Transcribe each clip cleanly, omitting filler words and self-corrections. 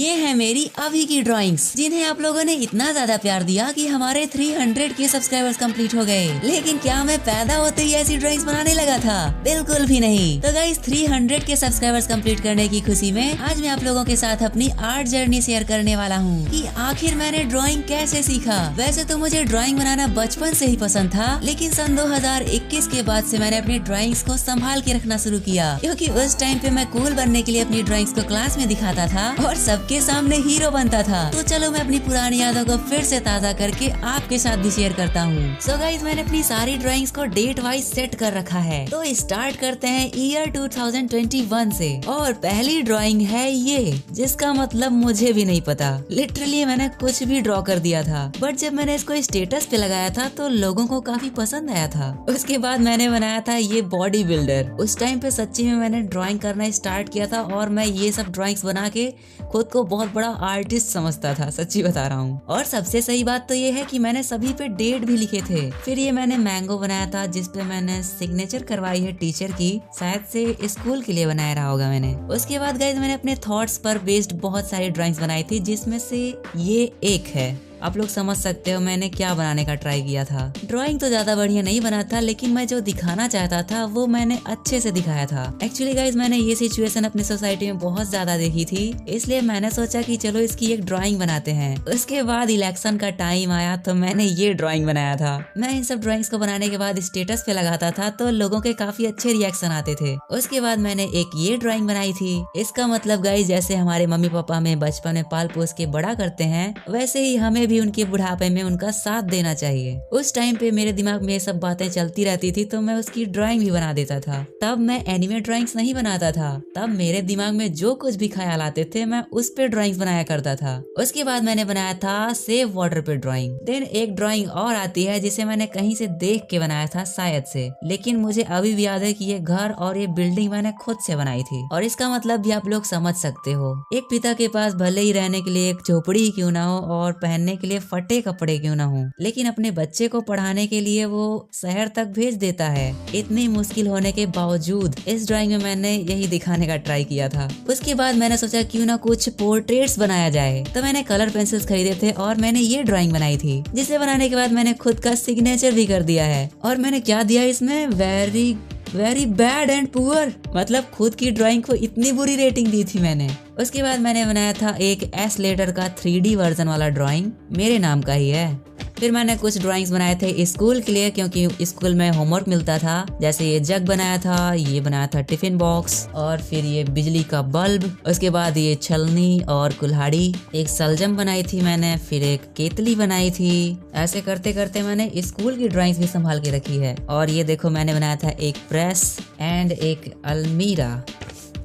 ये है मेरी अभी की ड्राइंग्स, जिन्हें आप लोगों ने इतना ज्यादा प्यार दिया कि हमारे 300 के सब्सक्राइबर्स कंप्लीट हो गए। लेकिन क्या मैं पैदा होते ही ऐसी ड्राइंग्स बनाने लगा था? बिल्कुल भी नहीं। तो गाइस 300 के सब्सक्राइबर्स कंप्लीट करने की खुशी में आज मैं आप लोगों के साथ अपनी आर्ट जर्नी शेयर करने वाला हूँ कि आखिर मैंने ड्राइंग कैसे सीखा। वैसे तो मुझे ड्राइंग बनाना बचपन से ही पसंद था, लेकिन सन 2021 के बाद से मैंने अपनी ड्राइंग्स को संभाल के रखना शुरू किया, क्योंकि उस टाइम पे मैं कूल बनने के लिए अपनी ड्राइंग्स को क्लास में दिखाता था और सबके सामने हीरो बनता था। तो चलो मैं अपनी पुरानी यादों को फिर से ताज़ा करके आपके साथ भी शेयर करता हूँ। सो गाइस मैंने अपनी सारी ड्राइंग्स को डेट वाइज सेट कर रखा है। तो स्टार्ट करते हैं ईयर 2021 से। और पहली ड्राइंग है ये, जिसका मतलब मुझे भी नहीं पता। लिटरली मैंने कुछ भी ड्रॉ कर दिया था, बट जब मैंने इसको स्टेटस पे लगाया था तो लोगों को काफी पसंद आया था। उसके बाद मैंने बनाया था ये बॉडी बिल्डर। उस टाइम पे सच्ची में मैंने ड्राइंग करना स्टार्ट किया था और मैं ये सब ड्राइंग्स बना के खुद को बहुत बड़ा आर्टिस्ट समझता था, सच्ची बता रहा हूँ। और सबसे सही बात तो ये है कि मैंने सभी पे डेट भी लिखे थे। फिर ये मैंने मैंगो बनाया था, जिसपे मैंने सिग्नेचर करवाई है टीचर की, शायद से स्कूल के लिए बनाया रहा होगा मैंने। उसके बाद गाइस मैंने अपने थॉट्स पर बेस्ड बहुत सारी ड्राइंग्स बनाई थी, जिसमें से ये एक है। आप लोग समझ सकते हो मैंने क्या बनाने का ट्राई किया था। ड्राइंग तो ज्यादा बढ़िया नहीं बना था, लेकिन मैं जो दिखाना चाहता था वो मैंने अच्छे से दिखाया था। एक्चुअली गाइस मैंने ये सिचुएशन अपनी सोसाइटी में बहुत ज्यादा देखी थी, इसलिए मैंने सोचा कि चलो इसकी एक ड्राइंग बनाते हैं। उसके बाद इलेक्शन का टाइम आया तो मैंने ये ड्राइंग बनाया था। मैं इन सब ड्राइंग्स को बनाने के बाद स्टेटस पे लगाता था तो लोगों के काफी अच्छे रिएक्शन आते थे। उसके बाद मैंने एक ये ड्राइंग बनाई थी। इसका मतलब गाइस जैसे हमारे मम्मी पापा हमें बचपन में पाल पोस के बड़ा करते हैं, वैसे ही हमें भी उनके बुढ़ापे में उनका साथ देना चाहिए। उस टाइम पे मेरे दिमाग में ये सब बातें चलती रहती थी, तो मैं उसकी ड्राइंग भी बना देता था। तब मैं एनिमे ड्राइंग्स नहीं बनाता था, तब मेरे दिमाग में जो कुछ भी ख्याल आते थे मैं उस पे ड्राइंग्स बनाया करता था। उसके बाद मैंने बनाया था सेव वाटर पे ड्राइंग। देन एक ड्राइंग और आती है जिसे मैंने कहीं से देख के बनाया था शायद से, लेकिन मुझे अभी भी याद है कि ये घर और ये बिल्डिंग मैंने खुद से बनाई थी। और इसका मतलब भी आप लोग समझ सकते हो। एक पिता के पास भले ही रहने के लिए एक झोपड़ी ही क्यों ना हो और पहनने के लिए फटे कपड़े क्यों ना हो, लेकिन अपने बच्चे को पढ़ाने के लिए वो शहर तक भेज देता है। इतनी मुश्किल होने के बावजूद इस ड्राइंग में मैंने यही दिखाने का ट्राई किया था। उसके बाद मैंने सोचा क्यों ना कुछ पोर्ट्रेट्स बनाया जाए, तो मैंने कलर पेंसिल्स खरीदे थे और मैंने ये ड्राइंग बनाई थी, जिसे बनाने के बाद मैंने खुद का सिग्नेचर भी कर दिया है। और मैंने क्या दिया इसमें, वेरी बैड एंड पुअर, मतलब खुद की ड्राइंग को इतनी बुरी रेटिंग दी थी मैंने। उसके बाद मैंने बनाया था एक एस लेटर का 3D वर्जन वाला ड्राइंग, मेरे नाम का ही है। फिर मैंने कुछ ड्राइंग्स बनाए थे स्कूल के लिए, क्योंकि स्कूल में होमवर्क मिलता था। जैसे ये जग बनाया था, ये बनाया था टिफिन बॉक्स, और फिर ये बिजली का बल्ब। उसके बाद ये छलनी और कुल्हाड़ी, एक सलजम बनाई थी मैंने, फिर एक केतली बनाई थी। ऐसे करते करते मैंने स्कूल की ड्राइंग्स भी संभाल के रखी है। और ये देखो मैंने बनाया था एक प्रेस एंड एक अलमीरा।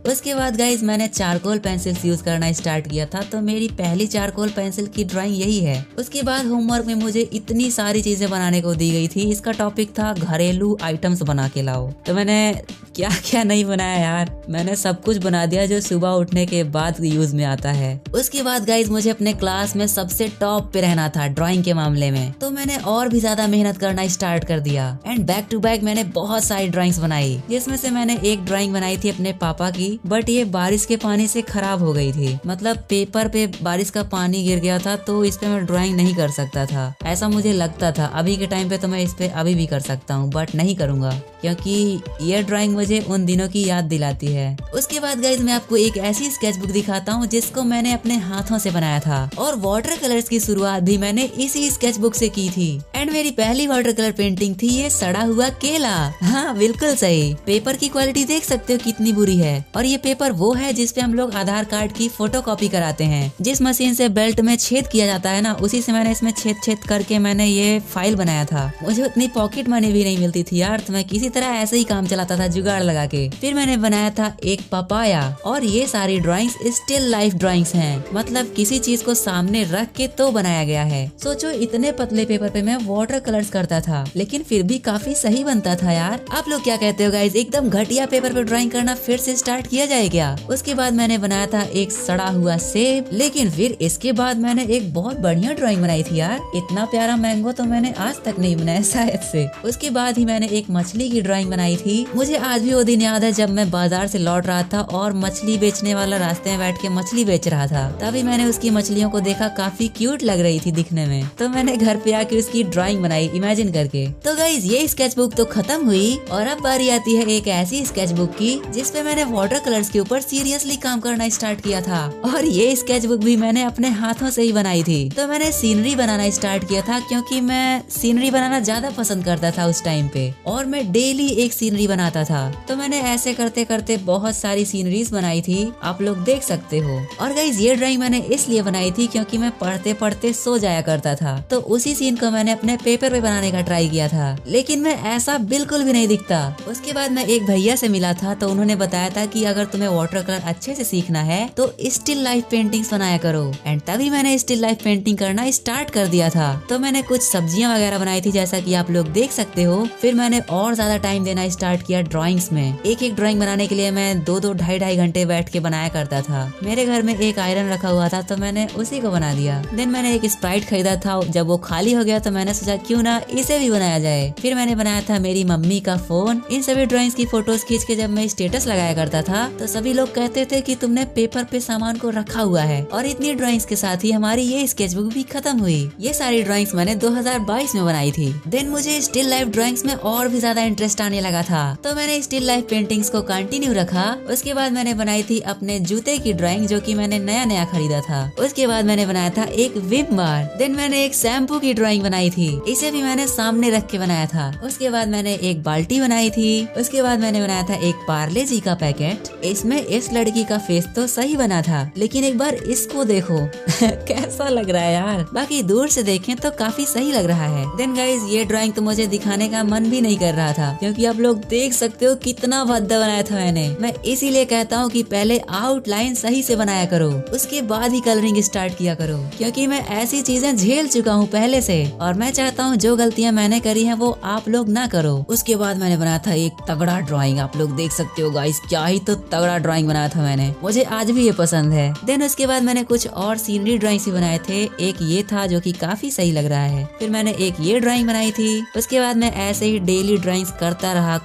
उसके बाद गाइज मैंने चारकोल पेंसिल्स यूज करना स्टार्ट किया था, तो मेरी पहली चारकोल पेंसिल की ड्राइंग यही है। उसके बाद होमवर्क में मुझे इतनी सारी चीजें बनाने को दी गई थी। इसका टॉपिक था घरेलू आइटम्स बना के लाओ, तो मैंने क्या क्या नहीं बनाया यार, मैंने सब कुछ बना दिया जो सुबह उठने के बाद यूज में आता है। उसके बाद गाइज मुझे अपने क्लास में सबसे टॉप पे रहना था ड्राइंग के मामले में, तो मैंने और भी ज्यादा मेहनत करना स्टार्ट कर दिया। एंड बैक टू बैक मैंने बहुत सारी ड्राइंग्स बनाई, जिसमें से मैंने एक ड्राइंग बनाई थी अपने पापा की, बट ये बारिश के पानी से खराब हो गई थी। मतलब पेपर पे बारिश का पानी गिर गया था, तो इस पे मैं ड्राइंग नहीं कर सकता था, ऐसा मुझे लगता था। अभी के टाइम पे तो मैं इस पे अभी भी कर सकता हूँ, बट नहीं करूंगा, क्योंकि ये ड्राइंग मुझे उन दिनों की याद दिलाती है। उसके बाद गाइज मैं आपको एक ऐसी स्केचबुक दिखाता हूँ जिसको मैंने अपने हाथों से बनाया था, और वाटर कलर्स की शुरुआत भी मैंने इसी स्केचबुक से की थी। एंड मेरी पहली वाटर कलर पेंटिंग थी ये सड़ा हुआ केला। हाँ बिल्कुल सही, पेपर की क्वालिटी देख सकते हो कितनी बुरी है। और ये पेपर वो है जिसपे हम लोग आधार कार्ड की फोटोकॉपी कराते हैं। जिस मशीन से बेल्ट में छेद किया जाता है ना, उसी से मैंने इसमें छेद करके मैंने ये फाइल बनाया था। मुझे उतनी पॉकेट मनी भी नहीं मिलती थी यार, तो मैं किसी तरह ऐसे ही काम चलाता था जुगाड़ लगा के। फिर मैंने बनाया था एक पपाया। और ये सारी ड्राइंग्स स्टिल लाइफ ड्राइंग्स हैं, मतलब किसी चीज को सामने रख के तो बनाया गया है। सोचो इतने पतले पेपर पे मैं वाटर कलर्स करता था, लेकिन फिर भी काफी सही बनता था यार। आप लोग क्या कहते हो गाइज, एकदम घटिया पेपर पे ड्राइंग करना फिर से स्टार्ट किया जाए क्या? उसके बाद मैंने बनाया था एक सड़ा हुआ सेब, लेकिन फिर इसके बाद मैंने एक बहुत बढ़िया ड्राइंग बनाई थी यार। इतना प्यारा मैंगो तो मैंने आज तक नहीं बनाया शायद से। उसके बाद ही मैंने एक मछली की ड्राइंग बनाई थी। मुझे आज भी वो दिन याद है जब मैं बाजार से लौट रहा था और मछली बेचने वाला रास्ते में बैठ के मछली बेच रहा था। तभी मैंने उसकी मछलियों को देखा, काफी क्यूट लग रही थी दिखने में, तो मैंने घर पे आके उसकी ड्राइंग बनाई इमेजिन करके। तो गाइज ये स्केच बुक तो खत्म हुई और अब बारी आती है एक ऐसी स्केच बुक की जिसपे मैंने वाटर कलर्स के ऊपर सीरियसली काम करना स्टार्ट किया था। और ये स्केच बुक भी मैंने अपने हाथों से ही बनाई थी। तो मैंने सीनरी बनाना स्टार्ट किया था क्योंकि मैं सीनरी बनाना ज्यादा पसंद करता था उस टाइम पे, और मैं डेली एक सीनरी बनाता था। तो मैंने ऐसे करते करते बहुत सारी सीनरीज बनाई थी, आप लोग देख सकते हो। और गाइज ये ड्राइंग मैंने इसलिए बनाई थी क्योंकि मैं पढ़ते पढ़ते सो जाया करता था, तो उसी सीन को मैंने अपने पेपर पे बनाने का ट्राई किया था, लेकिन मैं ऐसा बिल्कुल भी नहीं दिखता। उसके बाद मैं एक भैया से मिला था, तो उन्होंने बताया था कि अगर तुम्हें वाटर कलर अच्छे से सीखना है तो स्टिल लाइफ पेंटिंग्स बनाया करो। एंड तभी मैंने स्टिल लाइफ पेंटिंग करना स्टार्ट कर दिया था। तो मैंने कुछ सब्जियां वगैरह बनाई थी जैसा कि आप लोग देख सकते हो। फिर मैंने और ज्यादा टाइम देना स्टार्ट किया ड्राइंग्स में। एक एक ड्राइंग बनाने के लिए मैं 2-2 ढाई घंटे बैठ के बनाया करता था। मेरे घर में एक आयरन रखा हुआ था, तो मैंने उसी को बना दिया। देन मैंने एक स्प्राइट खरीदा था, जब वो खाली हो गया तो मैंने सोचा क्यों ना इसे भी बनाया जाए। फिर मैंने बनाया था मेरी मम्मी का फोन। इन सभी ड्राइंग्स की फोटोज खींच के जब मैं स्टेटस लगाया करता था तो सभी लोग कहते थे कि तुमने पेपर पे सामान को रखा हुआ है। और इतनी ड्राइंग्स के साथ ही हमारी ये स्केच बुक भी खत्म हुई। ये सारी ड्राइंग्स मैंने 2022 में बनाई थी। देन मुझे स्टिल लाइफ ड्राइंग्स में और भी ज्यादा इंटरेस्ट आने लगा था, तो मैंने स्टिल लाइफ पेंटिंग्स को कंटिन्यू रखा। उसके बाद मैंने बनाई थी अपने जूते की ड्राइंग, जो कि मैंने नया खरीदा था। उसके बाद मैंने बनाया था एक विम बार। देन मैंने एक शैम्पू की ड्राइंग बनाई थी, इसे भी मैंने सामने रख के बनाया था। उसके बाद मैंने एक बाल्टी बनाई थी। उसके बाद मैंने बनाया था एक पार्ले जी का पैकेट। इसमें इस लड़की का फेस तो सही बना था, लेकिन एक बार इसको देखो कैसा लग रहा है यार। बाकी दूर से देखें तो काफी सही लग रहा है। देन गाइज ये ड्राइंग तो मुझे दिखाने का मन भी नहीं कर रहा था, क्योंकि आप लोग देख सकते हो कितना भद्दा बनाया था मैंने। मैं इसीलिए कहता हूँ कि पहले आउटलाइन सही से बनाया करो, उसके बाद ही कलरिंग स्टार्ट किया करो, क्योंकि मैं ऐसी चीजें झेल चुका हूँ पहले से, और मैं चाहता हूँ जो गलतियाँ मैंने करी है वो आप लोग ना करो। उसके बाद मैंने बनाया था एक तगड़ा ड्राइंग, आप लोग देख सकते हो गाइस, क्या ही तो तगड़ा ड्राइंग बनाया था मैंने, मुझे आज भी ये पसंद है। देन उसके बाद मैंने कुछ और सीनरी ड्राइंग्स भी बनाए थे। एक ये था जो कि काफी सही लग रहा है। फिर मैंने एक ये ड्राइंग बनाई थी। उसके बाद मैं ऐसे ही डेली ड्राइंग्स करता रहा।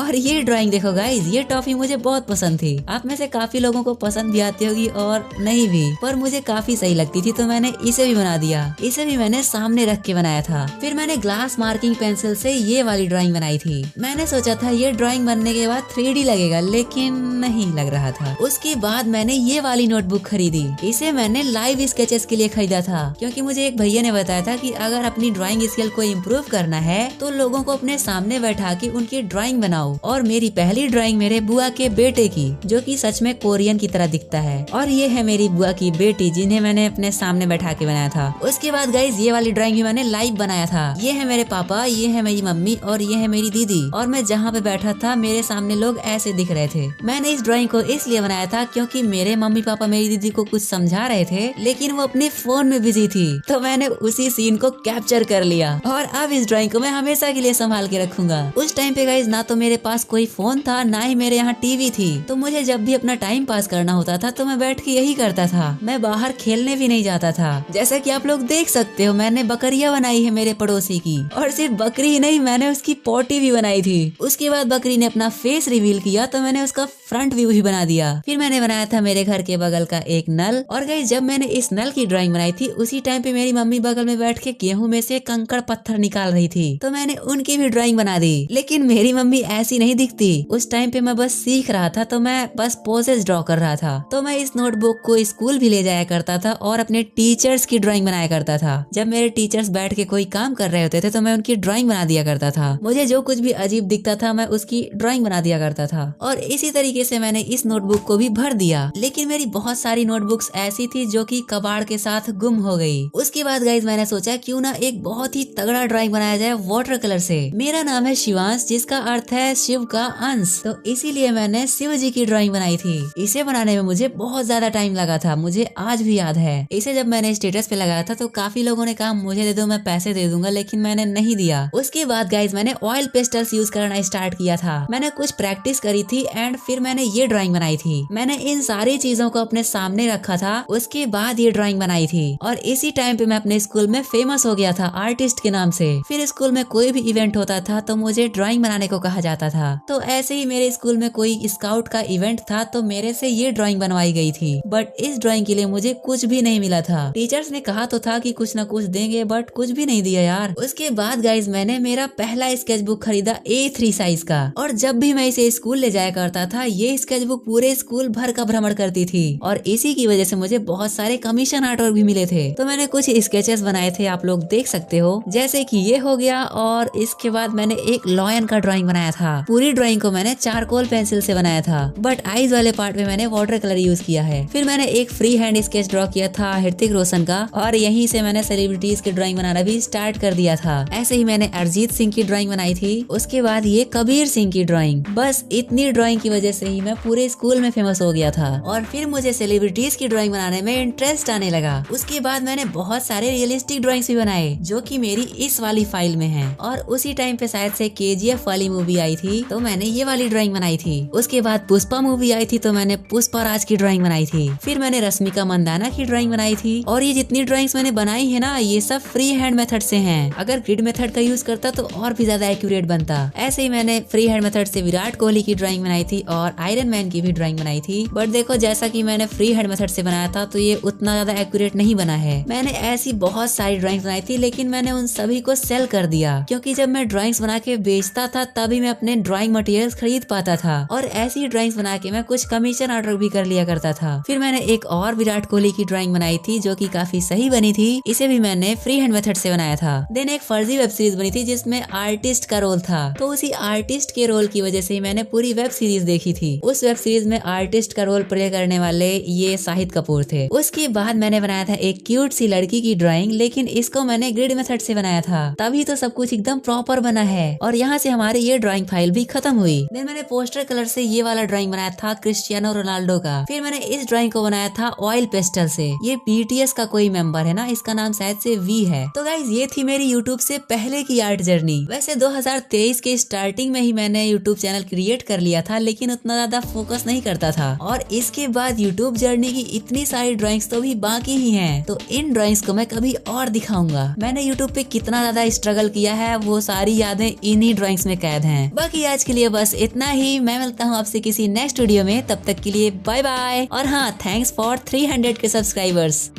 और ये ड्राइंग देखो गाइस, ये टॉफी मुझे बहुत पसंद थी। आप में से काफी लोगों को पसंद भी आती होगी और नहीं भी, पर मुझे काफी सही लगती थी, तो मैंने इसे भी बना दिया। इसे भी मैंने सामने रख के बनाया था। फिर मैंने ग्लास मार्किंग पेंसिल से ये वाली ड्राइंग बनाई थी। मैंने सोचा था ये ड्राइंग बनने के बाद 3D लगेगा, लेकिन नहीं लग रहा था। उसके बाद मैंने ये वाली नोटबुक खरीदी। इसे मैंने लाइव स्केचेस के लिए खरीदा था, क्योंकि मुझे एक भैया ने बताया था कि अगर अपनी ड्राइंग स्किल को इम्प्रूव करना है तो लोगों को अपने सामने बैठा के उनकी ड्राइंग बनाओ। और मेरी पहली ड्राइंग मेरे बुआ के बेटे की, जो कि सच में कोरियन की तरह दिखता है। और ये है मेरी बुआ की बेटी, जिन्हें मैंने अपने सामने बैठा के बनाया था। उसके बाद गाइज ये वाली ड्राइंग भी मैंने लाइव बनाया था। ये है मेरे पापा, ये है मेरी मम्मी और ये है मेरी दीदी। और मैं जहाँ पे बैठा था मेरे सामने लोग ऐसे दिख रहे थे। मैंने इस ड्राइंग को इसलिए बनाया था क्योंकि मेरे मम्मी पापा मेरी दीदी को कुछ समझा रहे थे, लेकिन वो अपने फोन में बिजी थी, तो मैंने उसी सीन को कैप्चर कर लिया। और अब इस ड्राइंग को मैं हमेशा के लिए संभाल के रखूंगा। उस टाइम पे गाइज ना तो मेरे पास कोई फोन था, ना ही मेरे यहाँ टीवी थी, तो मुझे जब भी अपना टाइम पास करना होता था तो मैं बैठ के यही करता था। मैं बाहर खेलने भी नहीं जाता था। जैसा कि आप लोग देख सकते हो, मैंने बकरियां बनाई है मेरे पड़ोसी की, और सिर्फ बकरी ही नहीं, मैंने उसकी पोटी भी बनाई थी। उसके बाद बकरी ने अपना फेस रिवील किया, तो मैंने उसका फ्रंट व्यू भी बना दिया। फिर मैंने बनाया था मेरे घर के बगल का एक नल। और गाइस जब मैंने इस नल की ड्राइंग बनाई थी, उसी टाइम पे मेरी मम्मी बगल में बैठ के गेहूं में से कंकड़ पत्थर निकाल रही थी, तो मैंने उनकी भी ड्राइंग बना दी। लेकिन मेरी मम्मी ऐसी नहीं दिखती। उस टाइम पे मैं बस सीख रहा था, तो मैं बस पोजेस ड्रॉ कर रहा था। तो मैं इस नोटबुक को स्कूल भी ले जाया करता था और अपने टीचर्स की ड्राइंग बनाया करता था। जब मेरे टीचर्स बैठ के कोई काम कर रहे होते थे तो मैं उनकी ड्राइंग बना दिया करता था। मुझे जो कुछ भी अजीब दिखता था मैं उसकी ड्राइंग बना दिया करता था। और इसी तरीके से मैंने इस नोटबुक को भी भर दिया। लेकिन मेरी बहुत सारी नोटबुक्स ऐसी थी जो कि कबाड़ के साथ गुम हो गई। उसके बाद गाइज मैंने सोचा क्यों ना एक बहुत ही तगड़ा ड्राइंग बनाया जाए वाटर कलर से। मेरा नाम है शिवांश, जिसका अर्थ है शिव का अंश, तो इसीलिए मैंने शिव जी की ड्राइंग बनाई थी। इसे बनाने में मुझे बहुत ज्यादा टाइम लगा था, मुझे आज भी याद है। इसे जब मैंने स्टेटस पे लगाया था तो काफी लोगों ने कहा काम मुझे दे दो, मैं पैसे दे दूंगा, लेकिन मैंने नहीं दिया। उसके बाद गाइज मैंने ऑयल पेस्टल्स यूज करना स्टार्ट किया था। मैंने कुछ प्रैक्टिस करी थी एंड फिर मैंने ये ड्राइंग बनाई थी। मैंने इन सारी चीजों को अपने सामने रखा था, उसके बाद ये ड्राइंग बनाई थी। और इसी टाइम पे मैं अपने स्कूल में फेमस हो गया था आर्टिस्ट के नाम से। फिर स्कूल में कोई भी इवेंट होता था तो मुझे ड्राइंग बनाने को कहा जाता था। तो ऐसे ही मेरे स्कूल में कोई स्काउट का इवेंट था तो मेरे से ये ड्राइंग बनवाई गई थी, बट इस ड्राइंग के लिए मुझे कुछ भी नहीं मिला था। टीचर्स ने कहा तो था कि कुछ न कुछ देंगे, बट कुछ भी नहीं दिया यार। उसके बाद गाइज मैंने मेरा पहला स्केच बुक खरीदा A3 साइज का, और जब भी मैं इसे स्कूल ले जाया करता था ये स्केच बुक पूरे स्कूल भर का भ्रमण करती थी, और इसी की वजह से मुझे बहुत सारे कमीशन आर्ट वर्क भी मिले थे। तो मैंने कुछ स्केचेस बनाए थे, आप लोग देख सकते हो, जैसे कि ये हो गया। और इसके बाद मैंने एक लॉयन का ड्राइंग बनाया था। पूरी ड्राइंग को मैंने चारकोल पेंसिल से बनाया था, बट आईज वाले पार्ट में मैंने वाटर कलर यूज किया है। फिर मैंने एक फ्री हैंड स्केच ड्रॉ किया था ऋतिक रोशन का, और यहीं से मैंने सेलिब्रिटीज की ड्राइंग बनाना भी स्टार्ट कर दिया था। ऐसे ही मैंने अरिजीत सिंह की ड्राइंग बनाई थी। उसके बाद ये कबीर सिंह की ड्राइंग। बस इतनी ड्राइंग की वजह से ही मैं पूरे स्कूल में फेमस हो गया था, और फिर मुझे सेलिब्रिटीज की ड्राइंग बनाने में इंटरेस्ट आने लगा। उसके बाद मैंने बहुत सारे रियलिस्टिक ड्राइंग्स भी बनाए, जो कि मेरी इस वाली फाइल में है। और उसी टाइम पे शायद से KGF वाली मूवी आई थी तो मैंने ये वाली ड्राइंग बनाई थी। उसके बाद पुष्पा मूवी आई थी तो मैंने पुष्पा राज की ड्राइंग बनाई थी। फिर मैंने रश्मिका मंदाना की ड्राइंग बनाई थी। और ये जितनी ड्राइंग्स मैंने बनाई है ना, ये सब फ्री हैंड मेथड से हैं। अगर ग्रिड मेथड का यूज करता तो और भी ज्यादा एक्यूरेट बनता। ऐसे ही मैंने फ्री हैंड मेथड से विराट कोहली की ड्राइंग बनाई थी और आयरन मैन की भी ड्राइंग बनाई थी। बट देखो, जैसा कि मैंने फ्री हैंड मेथड से बनाया था तो ये उतना ज्यादा एक्यूरेट नहीं बना है। मैंने ऐसी बहुत सारी ड्राइंग्स बनाई थी, लेकिन मैंने उन सभी को सेल कर दिया, क्योंकि जब मैं ड्राइंग्स बना के बेचता था तभी मैं अपने ड्राइंग मटेरियल्स खरीद पाता था। और ऐसी ड्राइंग्स बना के मैं कुछ कमीशन ऑर्डर भी कर लिया करता था। फिर मैंने एक और विराट कोहली की ड्राइंग बनाई थी, जो कि काफी सही बनी थी। इसे भी मैंने फ्री हैंड मेथड से बनाया था। देन एक फर्जी वेब सीरीज बनी थी जिसमें आर्टिस्ट का रोल था, तो उसी आर्टिस्ट के रोल की वजह से मैंने पूरी वेब सीरीज देखी थी। उस वेब सीरीज में आर्टिस्ट का रोल प्ले करने वाले ये शाहिद कपूर थे। उसके बाद मैंने बनाया था एक क्यूट सी लड़की की ड्राइंग, लेकिन इसको मैंने ग्रिड मेथड से बनाया था, तभी तो सब कुछ एकदम प्रॉपर बना है। और यहाँ से हमारी ये ड्राइंग फाइल भी खत्म हुई। देन मैंने पोस्टर कलर से ये वाला ड्राइंग बनाया था क्रिस्टियानो रोनाल्डो का। फिर मैंने इस ड्राइंग को बनाया था ऑयल पेस्टल से। ये BTS का कोई मेंबर है ना, इसका नाम शायद से V है। तो गाइज ये थी मेरी यूट्यूब से पहले की आर्ट जर्नी। वैसे 2023 के स्टार्टिंग में ही मैंने यूट्यूब चैनल क्रिएट कर लिया था, लेकिन उतना ज्यादा फोकस नहीं करता था। और इसके बाद यूट्यूब जर्नी की इतनी सारी ड्राइंग्स तो भी बाकी ही हैं, तो इन ड्राइंग्स को मैं कभी और दिखाऊंगा। मैंने यूट्यूब पे कितना ज्यादा स्ट्रगल किया है वो सारी यादें इन्हीं ड्राइंग्स में कैद हैं। बाकी आज के लिए बस इतना ही। मैं मिलता हूँ आपसे किसी नेक्स्ट वीडियो में, तब तक के लिए बाय बाय। और हाँ, थैंक्स फॉर 300 के सब्सक्राइबर्स।